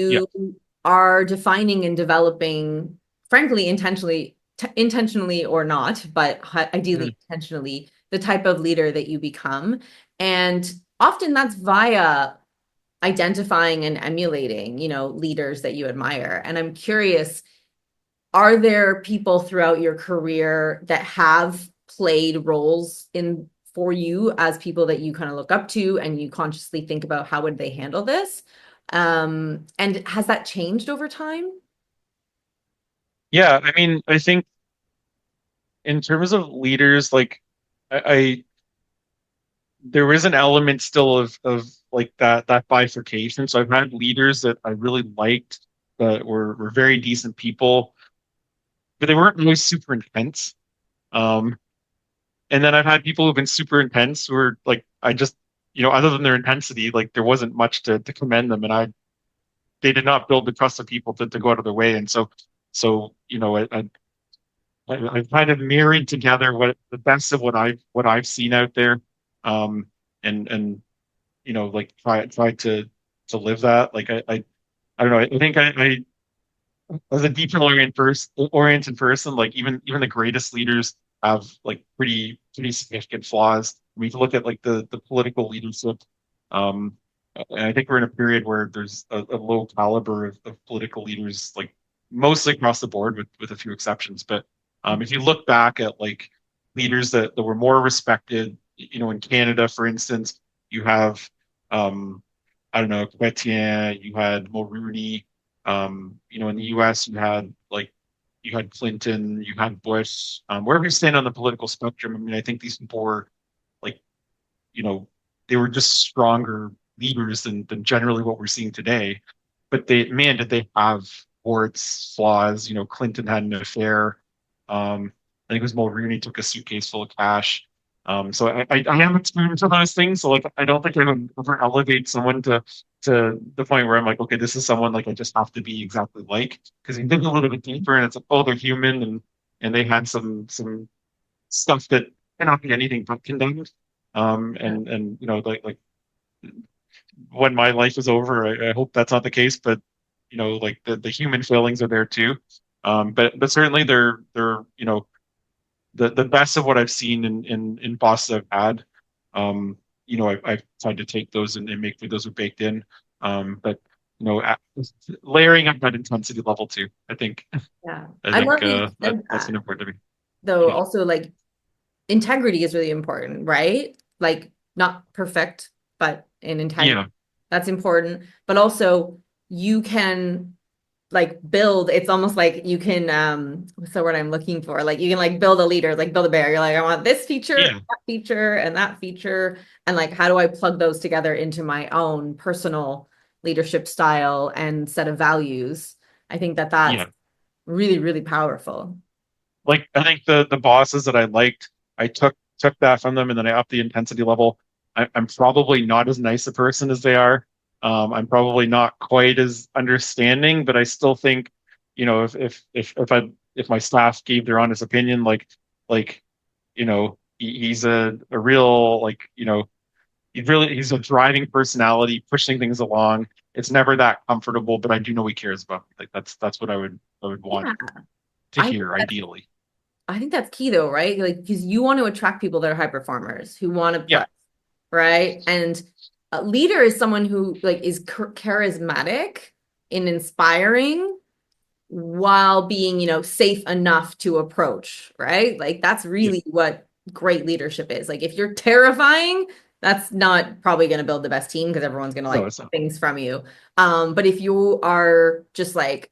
Yeah, you are defining and developing, frankly, intentionally or not, but mhm. ideally intentionally, the type of leader that you become. And often that's via identifying and emulating, leaders that you admire. And I'm curious, are there people throughout your career that have played roles in for you as people that you kind of look up to and you consciously think about how would they handle this? And has that changed over time? yeah. I mean, I think in terms of leaders, like I there is an element still of like that bifurcation. So I've had leaders that I really liked that were very decent people, but they weren't really super intense. Um, and then I've had people who've been super intense who are like I just other than their intensity, like there wasn't much to commend them, and they did not build the trust of people to go out of their way. And so I've kind of married together what the best of what I've seen out there, um, and like try to live that. Like I don't know. I think I as a detail oriented person, like even the greatest leaders have like pretty significant flaws. We can look at like the political leadership. And I think we're in a period where there's a low caliber of political leaders like mostly across the board with a few exceptions. But if you look back at like leaders that were more respected, in Canada, for instance, you have I don't know, Chrétien, you had Mulrooney, in the US you had Clinton, you had Bush, wherever you stand on the political spectrum. I mean, I think these people were like, you know, they were just stronger leaders than generally what we're seeing today. But man, did they have warts, flaws? Clinton had an affair. I think it was Mulrooney took a suitcase full of cash. So I am experienced with those things. So like, I don't think I would ever elevate someone to the point where I'm like, okay, this is someone like I just have to be exactly like, because you dig a little bit deeper and it's like, oh, they're human and they had some stuff that cannot be anything but condemned. And like when my life is over, I hope that's not the case, but like the human failings are there too. But certainly they're the best of what I've seen in bosses I've had. I've tried to take those and make sure those are baked in. But layering up that intensity level too. Yeah. I I think love that you said that's that. important to me. Though also like integrity is really important, right? Like not perfect, but in integrity. Yeah, That's important. But also you can like build, it's almost like you can what's the word I'm looking for? Like you can like build a leader, like build a bear. You're like, I want this feature, yeah, that feature, and that feature. And like how do I plug those together into my own personal leadership style and set of values? I think that that's yeah. really, really powerful. Like I think the bosses that I liked, I took that from them, and then I upped the intensity level. I'm probably not as nice a person as they are. I'm probably not quite as understanding, but I still think, if my staff gave their honest opinion, like he's a real he's a driving personality, pushing things along. It's never that comfortable, but I do know he cares about me. Like that's what I would want Yeah. to I think hear that's ideally. I think that's key though, right? Like because you want to attract people that are high performers who want to Yeah, play, right? And a leader is someone who like is charismatic and inspiring while being, safe enough to approach, right? Like that's yeah. really what great leadership is. Like if you're terrifying, that's not probably going to build the best team because everyone's going to No, like it's not. things from you. But if you are just like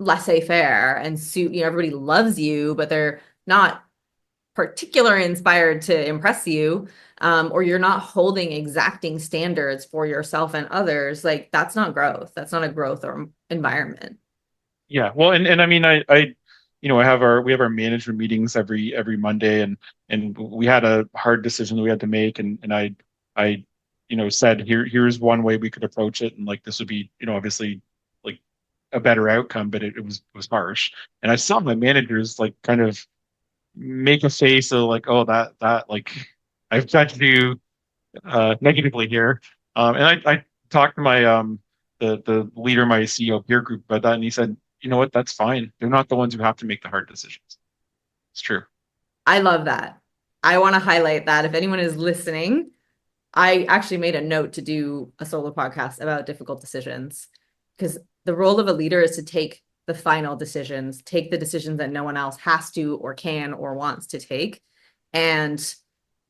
laissez-faire and suit, everybody loves you, but they're not particularly inspired to impress you, or you're not holding exacting standards for yourself and others, like that's not growth. That's not a growth or environment. Yeah. Well, and I mean, we have our management meetings every Monday, and we had a hard decision that we had to make, and I said here's one way we could approach it, and like this would be obviously like a better outcome, but it was harsh, and I saw my managers like kind of make a face of like, oh, that like I've judged you negatively here. And I talked to my the leader of my CEO peer group about that, and he said, you know what, that's fine. They're not the ones who have to make the hard decisions. It's true. I love that. I want to highlight that if anyone is listening, I actually made a note to do a solo podcast about difficult decisions because the role of a leader is to take the final decisions, take the decisions that no one else has to or can or wants to take. And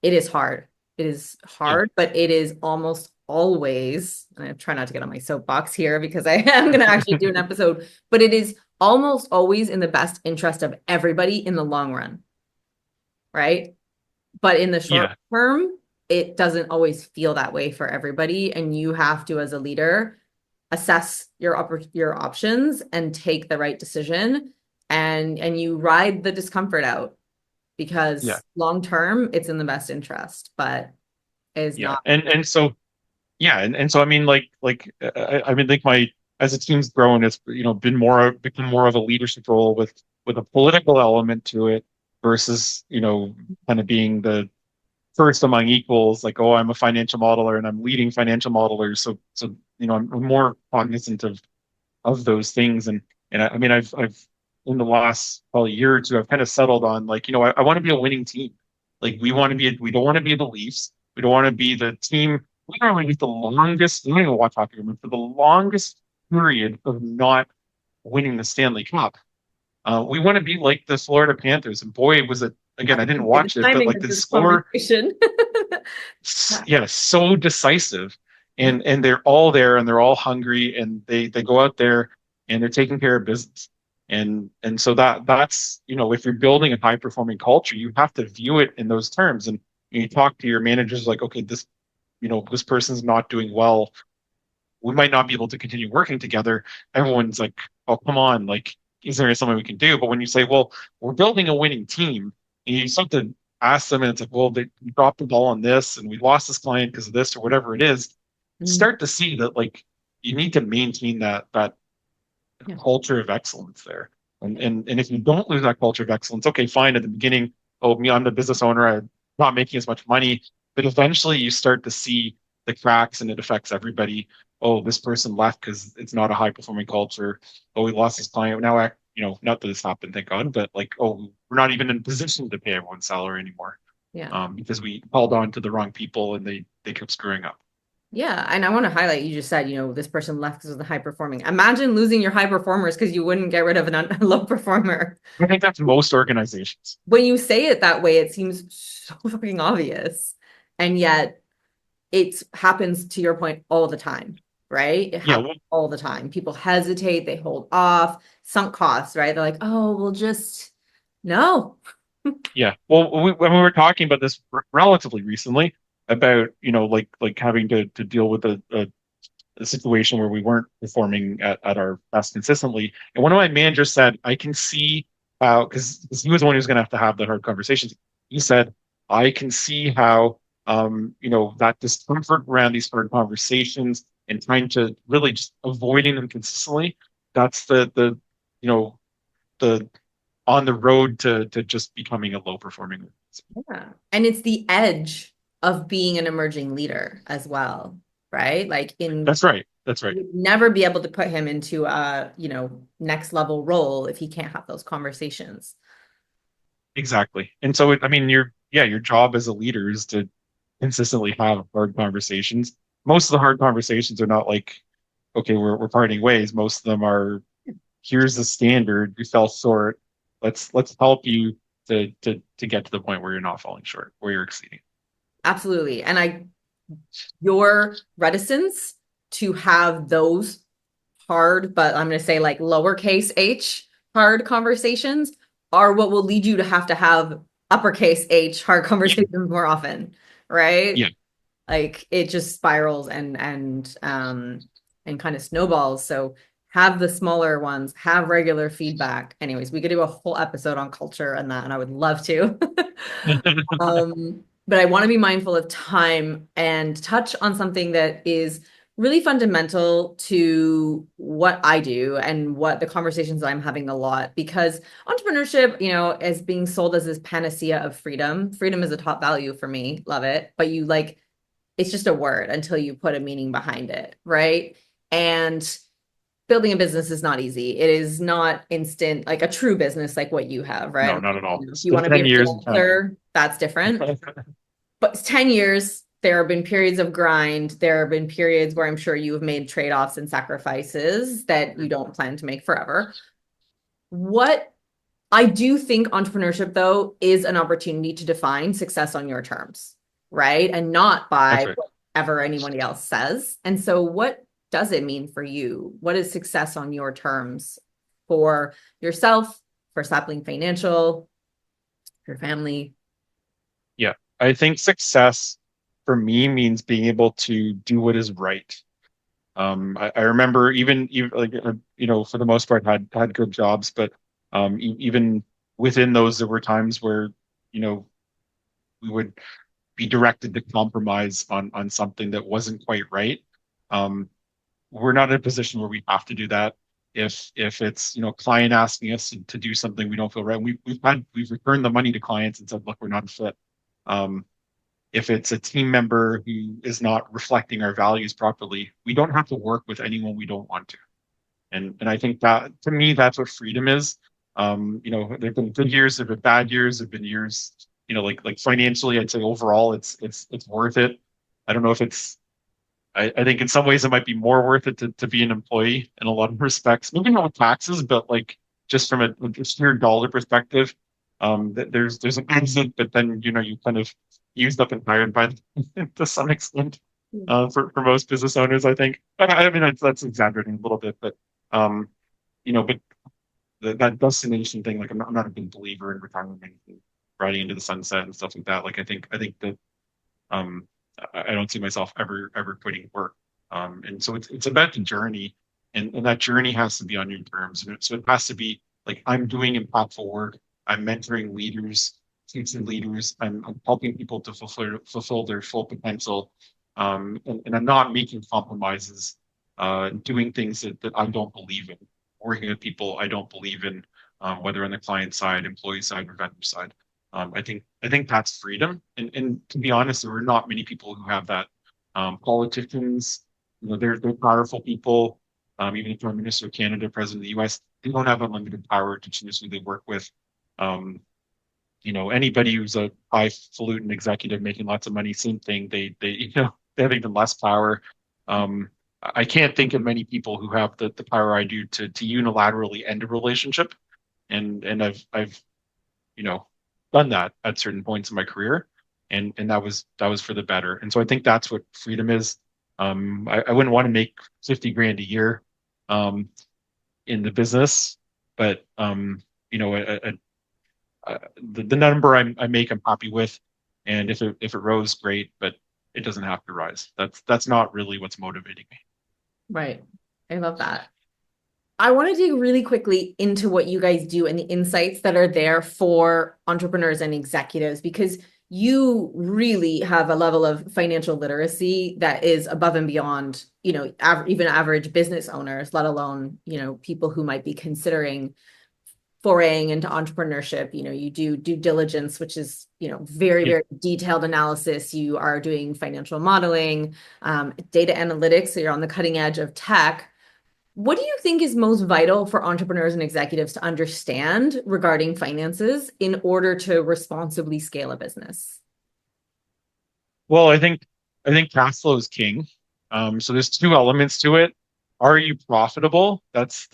it is hard. It is Yeah. hard, but it is almost always, and I try not to get on my soapbox here because I am going to actually do an episode, but it is almost always in the best interest of everybody in the long run, right? But in the short Yeah. term, it doesn't always feel that way for everybody. And you have to, as a leader, assess your options and take the right decision. And you ride the discomfort out Yeah. because long term, it's in the best interest, but is Yeah. not. And so yeah, and so I mean I mean think my as the team's grown, it's been become more of a leadership role with a political element to it versus kind of being the first among equals, like, oh, I'm a financial modeler and I'm leading financial modelers. So I'm more cognizant of those things. And I mean, I've in the last probably year or two, I've kind of settled on like, I want to be a winning team. Like we don't want to be the Leafs. We don't want to be the team. Literally, with the longest, I don't even watch hockey, but for the longest period of not winning the Stanley Cup. We want to be like the Florida Panthers. And boy, was it, again, I didn't The watch it, but timing like of the this score, conversation. Yeah. yeah, so decisive. And they're all there and they're all hungry and they go out there and they're taking care of business. And so that's, if you're building a high performing culture, you have to view it in those terms. And you talk to your managers like, okay, this person's not doing well. We might not be able to continue working together. Everyone's like, oh, come on, like, is there something we can do? But when you say, well, we're building a winning team, and you start to ask them, and it's like, well, they dropped the ball on this, and we lost this client because of this or whatever it is, Mm, start to see that like you need to maintain that yeah. culture of excellence there. And if you don't lose that culture of excellence, okay, fine. At the beginning, oh, me, I'm the business owner. I'm not making as much money, but eventually you start to see the cracks, and it affects everybody. Oh, this person left because it's not a high performing culture. Oh, we lost this client. Now, not that this happened, thank God, but like, oh, we're not even in a position to pay everyone's salary anymore, Yeah. because we held on to the wrong people and they kept screwing up. Yeah. And I want to highlight, you just said, this person left because of the high performing. Imagine losing your high performers because you wouldn't get rid of a low performer. I think that's most organizations. When you say it that way, it seems so fucking obvious. And yet it happens, to your point, all the time, right? It Yeah, happens well, all the time. People hesitate, they hold off, sunk costs, right? They're like, oh, we'll just, no. yeah. Well, when we were talking about this relatively recently about, like having to deal with a situation where we weren't performing at our best consistently. And one of my managers said, I can see how, because he was the one who's going to have that hard conversations. He said, I can see how, that discomfort around these hard conversations and trying to really just avoiding them consistently. That's you know, the on the road to just becoming a low performing. Yeah. And it's the edge of being an emerging leader as well, right? Like That's right. That's right. you would never be able to put him into a, next level role if he can't have those conversations. Exactly. And so, I mean, your job as a leader is to consistently have hard conversations. Most of the hard conversations are not like, okay, we're parting ways. Most of them are, here's the standard. You fell short. Let's help you to get to the point where you're not falling short, where you're exceeding. Absolutely. And your reticence to have those hard, but I'm going to say like lowercase h hard conversations are what will lead you to have uppercase h hard Yeah. conversations more often, right? Yeah. Like it just spirals and kind of snowballs. So have the smaller ones, have regular feedback. Anyways, we could do a whole episode on culture and that, and I would love to. But I want to be mindful of time and touch on something that is really fundamental to what I do and what the conversations I'm having a lot, because entrepreneurship, is being sold as this panacea of freedom. Freedom is a top value for me. Love it. But it's just a word until you put a meaning behind it, right? And building a business is not easy. It is not instant, like a true business like what you have, No, right? not at all. If It's you want to be 10 a years in time. freelancer, that's different. But 10 years, there have been periods of grind. There have been periods where I'm sure you have made trade-offs and sacrifices that you don't plan to make forever. What I do think entrepreneurship, though, is an opportunity to define success on your terms, right? And not That's by right. whatever anybody else says. And so, what does it mean for you? What is success on your terms for yourself, for Sapling Financial, your family? Yeah. I think success for me means being able to do what is right. I remember even like, for the most part had good jobs, but even within those, there were times where, you know, we would be directed to compromise on something that wasn't quite right. Um, we're not in a position where we have to do that. If it's, client asking us to do something we don't feel right, we've returned the money to clients and said, look, we're not a fit. Um, if it's a team member who is not reflecting our values properly, we don't have to work with anyone we don't want to. And I think that to me, that's what freedom is. There've been good years, there've been bad years, there've been years, like financially, I'd say overall it's worth it. I don't know if it's I think in some ways it might be more worth it to be an employee in a lot of respects. Maybe not with taxes, but like just from a sheer dollar perspective, that there's an exit, but then you kind of used up and tired by to some extent. For most business owners, I think. I mean that's exaggerating a little bit, but um, but that destination thing, like I'm not a big believer in retirement and riding into the sunset and stuff like that. Like I think that um, I don't see myself ever quitting work. And so it's about the journey, and that journey has to be on your terms. So it has to be like I'm doing impactful work. I'm mentoring leaders, teaching leaders. I'm helping people to fulfill their full potential. And I'm not making compromises, doing things that I don't believe in, working with people I don't believe in, whether on the client side, employee side, or vendor side. I think that's freedom, and to be honest, there are not many people who have that. Politicians, they're powerful people. Even the Prime Minister of Canada, President of the U.S., they don't have unlimited power to choose who they work with. Um, Anybody who's a highfalutin executive making lots of money, same thing. They have even less power. I can't think of many people who have the power I do to unilaterally end a relationship, and I've you know done that at certain points in my career, and that was for the better. And so I think that's what freedom is. I wouldn't want to make 50 grand a year um, in the business, but you know the number I make I'm happy with, and if it rose, great, but it doesn't have to rise. That's not really what's motivating me. Right. I love that. I want to dig really quickly into what you guys do and the insights that are there for entrepreneurs and executives, because you really have a level of financial literacy that is above and beyond, even average business owners, let alone, people who might be considering foraying into entrepreneurship. You do due diligence, which is, very, Yeah. very detailed analysis. You are doing financial modeling, data analytics. So you're on the cutting edge of tech. What do you think is most vital for entrepreneurs and executives to understand regarding finances in order to responsibly scale a business? Well, I think cash flow is king. So there's two elements to it. Are you profitable? That's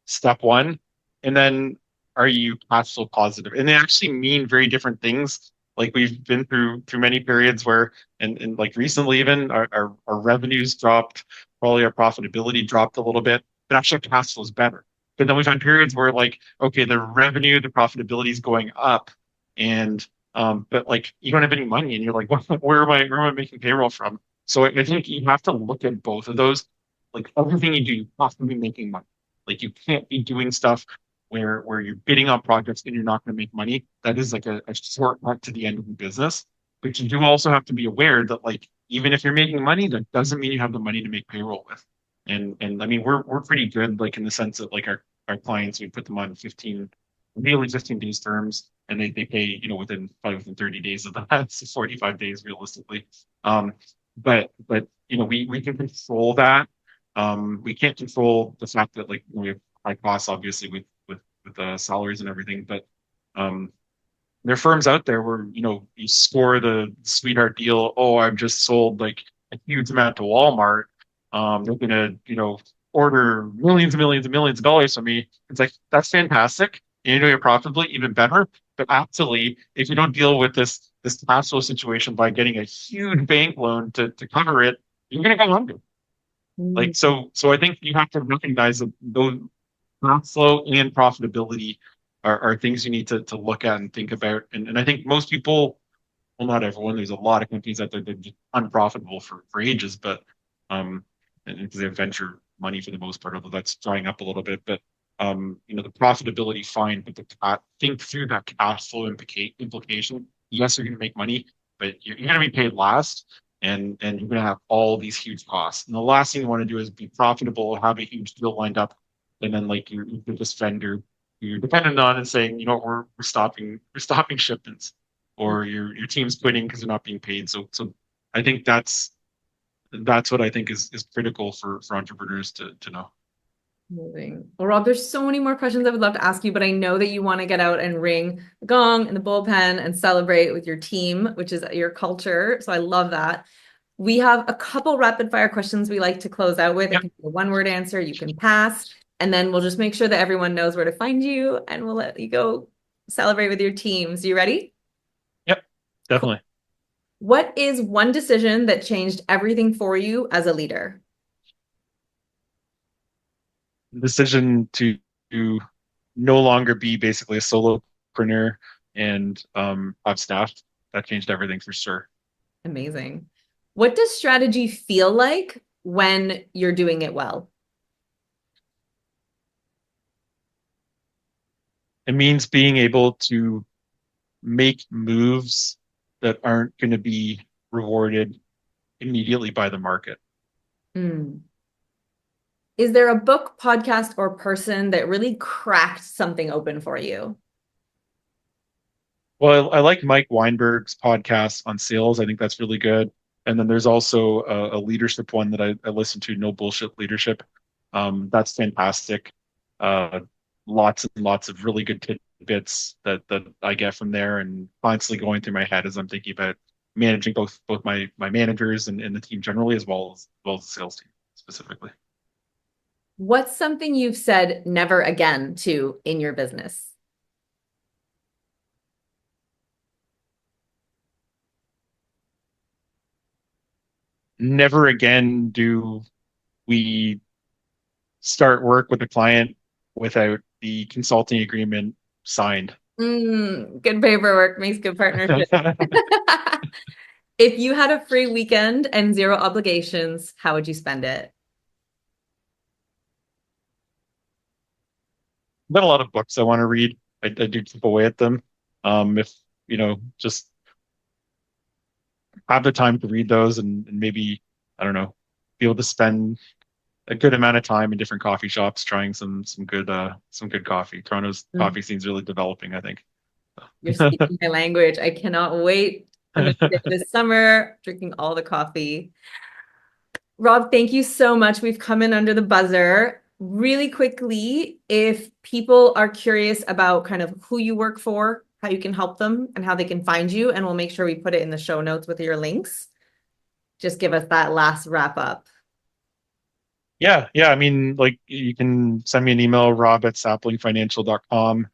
step one. And then are you cash flow positive? And they actually mean very different things. Like we've been through many periods where and like recently even our revenues dropped, probably our profitability dropped a little bit, but actually our cash flow is better. But then we've had periods where like, okay, the revenue, the profitability is going up, and but like you don't have any money, and you're like, where am I making payroll from? So I think you have to look at both of those. Like everything you do, you have to be making money. Like you can't be doing stuff where you're bidding on projects and you're not going to make money. That is like a shortcut to the end of the business. But you do also have to be aware that like even if you're making money, that doesn't mean you have the money to make payroll with. And I mean we're pretty good like in the sense that like our clients, we put them on 15 daily 15 days terms, and they pay within probably within 30 days of that. So 45 days realistically. But we can control that. We can't control the fact that like we have high costs obviously with the salaries and everything, but um there are firms out there where you score the sweetheart deal. Oh, I've just sold like a huge amount to Walmart. They're gonna order millions and millions and millions of dollars from me. It's like that's fantastic. You do it profitably, even better. But actually, if you don't deal with this cash flow situation by getting a huge bank loan to cover it, you're gonna go under. Like so I think you have to recognize that those cash flow and profitability are things you need to look at and think about. And I think most people, well, not everyone, there's a lot of companies out there that are just unprofitable for ages, but and because they have venture money for the most part, although that's drying up a little bit. But the profitability fine, but think through that cash flow implication. Yes, you're going to make money, but you're going to be paid last, and you're going to have all these huge costs. And the last thing you want to do is be profitable, have a huge deal lined up, and then like you're this vendor you're dependent on and saying, we're stopping shipments, or your team's quitting because they're not being paid. So I think that's what I think is critical for entrepreneurs to know. Amazing. Well, Rob, there's so many more questions I would love to ask you, but I know that you want to get out and ring the gong and the bullpen and celebrate with your team, which is your culture. So I love that. We have a couple rapid fire questions we like to close out with. It Yep. can be a one-word answer, you can pass, and then we'll just make sure that everyone knows where to find you and we'll let you go celebrate with your teams. You ready? Yep. Cool. Definitely. What is one decision that changed everything for you as a leader? The decision to no longer be basically a solopreneur and have staff, that changed everything for sure. Amazing. What does strategy feel like when you're doing it well? It means being able to make moves that aren't going to be rewarded immediately by the market. Hmm. Is there a book, podcast, or person that really cracked something open for you? Well, I like Mike Weinberg's podcast on sales. I think that's really good. And then there's also a leadership one that I listen to, No Bullshit Leadership. That's fantastic. Uh, Lots and lots of really good tidbits that I get from there, and constantly going through my head as I'm thinking about managing both my managers and the team generally, as well as the sales team specifically. What's something you've said never again to in your business? Never again do we start work with a client without the consulting agreement signed. Good paperwork makes good partnership. If you had a free weekend and zero obligations, how would you spend it? Got a lot of books I want to read. I do chip away at them. If just have the time to read those and maybe, I don't know, be able to spend a good amount of time in different coffee shops trying some good coffee. Toronto's Mm, coffee scene's really developing, I think. You're speaking my language. I cannot wait. I'm excited this summer, drinking all the coffee. Rob, thank you so much. We've come in under the buzzer. Really quickly, if people are curious about kind of who you work for, how you can help them, and how they can find you, and we'll make sure we put it in the show notes with your links. Just give us that last wrap up. Yeah. I mean, like you can send me an email, rob@saplingfinancial.com. You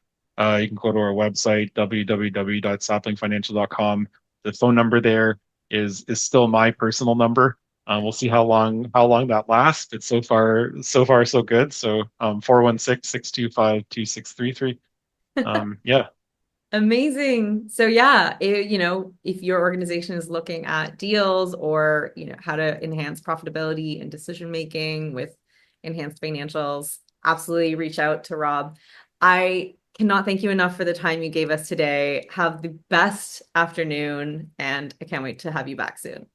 can go to our website, www.saplingfinancial.com. The phone number there is still my personal number. We'll see how long that lasts. But so far so good. So 416-625-2633. Yeah. Amazing. So yeah, if your organization is looking at deals or, how to enhance profitability and decision making with enhanced financials, absolutely reach out to Rob. I cannot thank you enough for the time you gave us today. Have the best afternoon, and I can't wait to have you back soon.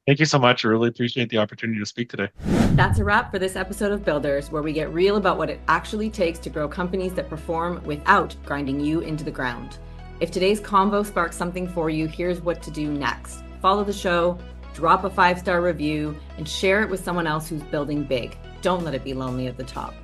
Thank you so much. I really appreciate the opportunity to speak today. That's a wrap for this episode of Builders, where we get real about what it actually takes to grow companies that perform without grinding you into the ground. If today's convo sparks something for you, here's what to do next. Follow the show, drop a 5-star review, and share it with someone else who's building big. Don't let it be lonely at the top.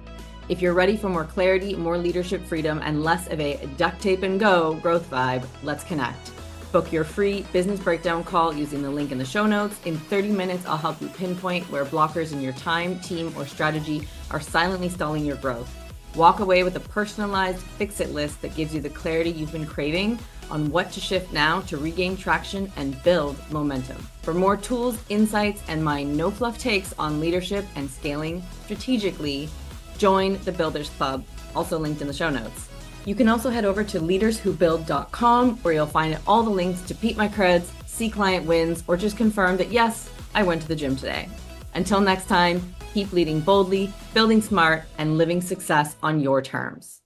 If you're ready for more clarity, more leadership freedom, and less of a duct tape and go growth vibe, let's connect. Book your free business breakdown call using the link in the show notes. In 30 minutes, I'll help you pinpoint where blockers in your time, team, or strategy are silently stalling your growth. Walk away with a personalized fix-it list that gives you the clarity you've been craving on what to shift now to regain traction and build momentum. For more tools, insights, and my no fluff takes on leadership and scaling strategically, join the Builders Club, also linked in the show notes. You can also head over to leaderswhobuild.com, where you'll find all the links to peep my creds, see client wins, or just confirm that yes, I went to the gym today. Until next time, keep leading boldly, building smart, and living success on your terms.